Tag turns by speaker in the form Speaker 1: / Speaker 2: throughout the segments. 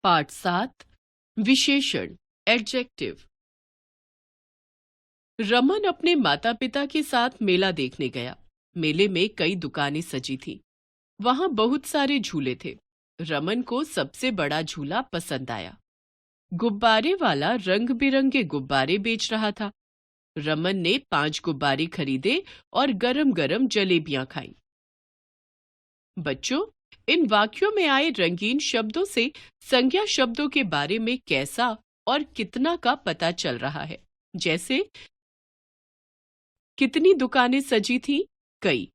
Speaker 1: पाठ 7 विशेषण एडजेक्टिव। रमन अपने माता पिता के साथ मेला देखने गया। मेले में कई दुकानें सजी थीं। वहां बहुत सारे झूले थे। रमन को सबसे बड़ा झूला पसंद आया। गुब्बारे वाला रंग बिरंगे गुब्बारे बेच रहा था। रमन ने 5 गुब्बारे खरीदे और गरम गरम जलेबियां खाईं। बच्चों, इन वाक्यों में आए रंगीन शब्दों से संज्ञा शब्दों के बारे में कैसा और कितना का पता चल रहा है। जैसे कितनी दुकानें सजी थीं? कई।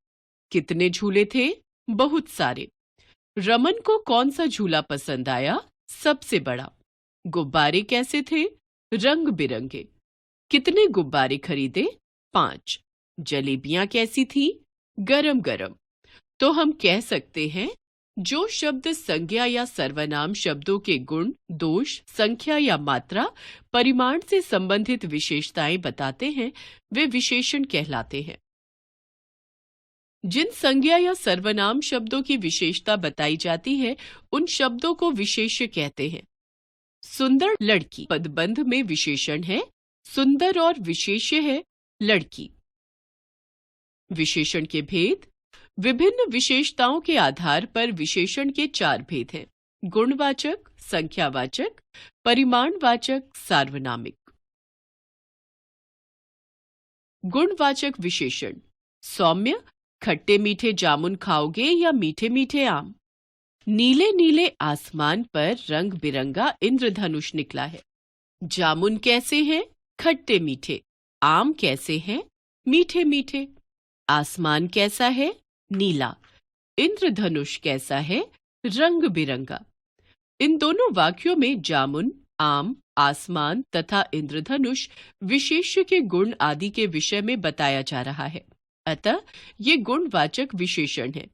Speaker 1: कितने झूले थे? बहुत सारे। रमन को कौन सा झूला पसंद आया? सबसे बड़ा। गुब्बारे कैसे थे? रंग बिरंगे। कितने गुब्बारे खरीदे? 5। जलेबियां कैसी थी? गरम गरम। तो हम कह सकते हैं, जो शब्द संज्ञा या सर्वनाम शब्दों के गुण, दोष, संख्या या मात्रा, परिमाण से संबंधित विशेषताएं बताते हैं, वे विशेषण कहलाते हैं। जिन संज्ञा या सर्वनाम शब्दों की विशेषता बताई जाती है, उन शब्दों को विशेष्य कहते हैं। सुंदर लड़की पदबंध में विशेषण है। सुंदर और विशेष्य है लड़की। विशेषण के भेद। विभिन्न विशेषताओं के आधार पर विशेषण के 4 भेद हैं: गुणवाचक, संख्यावाचक, परिमाणवाचक, सार्वनामिक। गुणवाचक विशेषण। सौम्य, खट्टे मीठे जामुन खाओगे या मीठे मीठे आम? नीले नीले आसमान पर रंग बिरंगा इंद्रधनुष निकला है। जामुन कैसे हैं? खट्टे मीठे। आम कैसे हैं? मीठे मीठे। आसमान कैसा है? नीला। इंद्रधनुष कैसा है? रंग बिरंगा। इन दोनों वाक्यों में जामुन, आम, आसमान तथा इंद्रधनुष विशेष्य के गुण आदि के विषय में बताया जा रहा है। अतः ये गुणवाचक विशेषण है।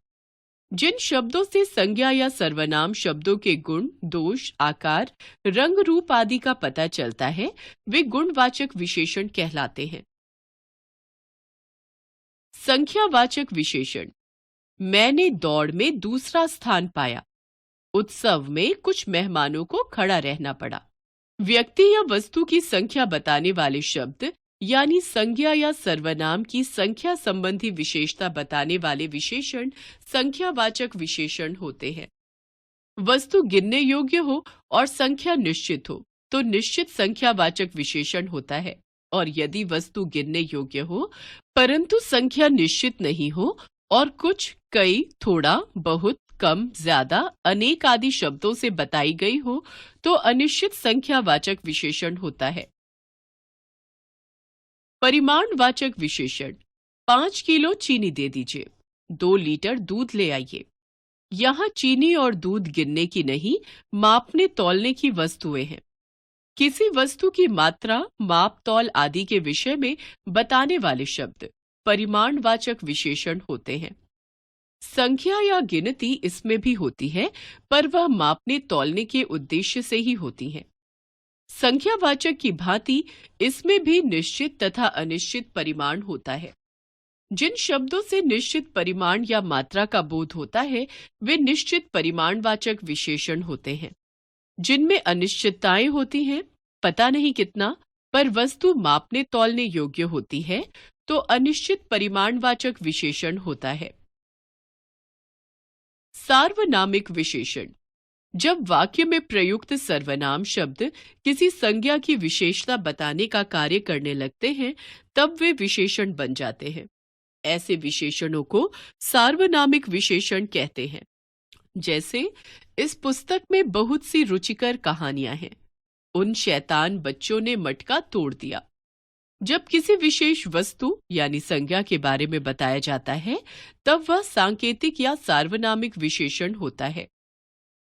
Speaker 1: जिन शब्दों से संज्ञा या सर्वनाम शब्दों के गुण, दोष, आकार, रंग, रूप आदि का पता चलता है, वे गुणवाचक विशेषण कहलाते हैं। संख्यावाचक विशेषण। मैंने दौड़ में दूसरा स्थान पाया। उत्सव में कुछ मेहमानों को खड़ा रहना पड़ा। व्यक्ति या वस्तु की संख्या बताने वाले शब्द यानी संज्ञा या सर्वनाम की संख्या संबंधी विशेषता बताने वाले विशेषण संख्यावाचक विशेषण होते हैं। वस्तु गिनने योग्य हो और संख्या निश्चित हो तो निश्चित संख्यावाचक विशेषण होता है, और यदि वस्तु गिनने योग्य हो परंतु संख्या निश्चित नहीं हो और कुछ, कई, थोड़ा, बहुत, कम, ज्यादा, अनेक आदि शब्दों से बताई गई हो तो अनिश्चित संख्यावाचक विशेषण होता है। परिमाणवाचक विशेषण। 5 किलो चीनी दे दीजिए। 2 लीटर दूध ले आइए। यहाँ चीनी और दूध गिनने की नहीं, मापने तौलने की वस्तुएं हैं। किसी वस्तु की मात्रा, माप, तौल आदि के विषय में बताने वाले शब्द परिमाणवाचक विशेषण होते हैं। संख्या या गिनती इसमें भी होती है, पर वह मापने तौलने के उद्देश्य से ही होती है। संख्यावाचक की भांति इसमें भी निश्चित तथा अनिश्चित परिमाण होता है। जिन शब्दों से निश्चित परिमाण या मात्रा का बोध होता है, वे निश्चित परिमाणवाचक विशेषण होते हैं। जिनमें अनिश्चितताएं होती हैं, पता नहीं कितना, पर वस्तु मापने तौलने योग्य होती है, तो अनिश्चित परिमाणवाचक विशेषण होता है। सार्वनामिक विशेषण। जब वाक्य में प्रयुक्त सर्वनाम शब्द किसी संज्ञा की विशेषता बताने का कार्य करने लगते हैं, तब वे विशेषण बन जाते हैं। ऐसे विशेषणों को सार्वनामिक विशेषण कहते हैं। जैसे, इस पुस्तक में बहुत सी रुचिकर कहानियां हैं। उन शैतान बच्चों ने मटका तोड़ दिया। जब किसी विशेष वस्तु यानी संज्ञा के बारे में बताया जाता है, तब वह सांकेतिक या सार्वनामिक विशेषण होता है।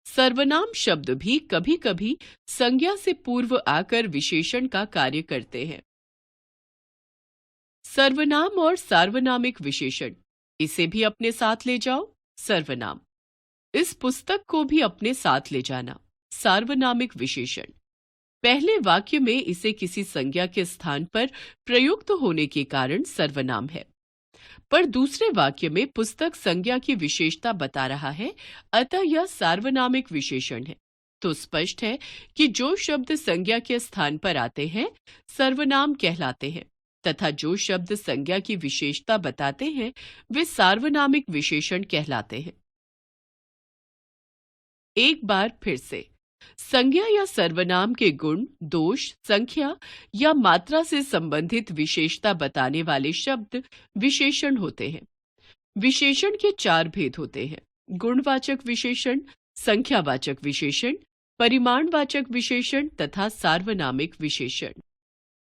Speaker 1: सर्वनाम शब्द भी कभी कभी संज्ञा से पूर्व आकर विशेषण का कार्य करते हैं। सर्वनाम और सार्वनामिक विशेषण। इसे भी अपने साथ ले जाओ। सर्वनाम। इस पुस्तक को भी अपने साथ ले जाना। सार्वनामिक विशेषण। पहले वाक्य में इसे किसी संज्ञा के स्थान पर प्रयुक्त होने के कारण सर्वनाम है, पर दूसरे वाक्य में पुस्तक संज्ञा की विशेषता बता रहा है, अतः यह सार्वनामिक विशेषण है। तो स्पष्ट है कि जो शब्द संज्ञा के स्थान पर आते हैं सर्वनाम कहलाते हैं तथा जो शब्द संज्ञा की विशेषता बताते हैं वे सार्वनामिक विशेषण कहलाते हैं। एक बार फिर से, संज्ञा या सर्वनाम के गुण, दोष, संख्या या मात्रा से संबंधित विशेषता बताने वाले शब्द विशेषण होते हैं। विशेषण के चार भेद होते हैं: गुणवाचक विशेषण, संख्यावाचक विशेषण, परिमाणवाचक विशेषण तथा सार्वनामिक विशेषण।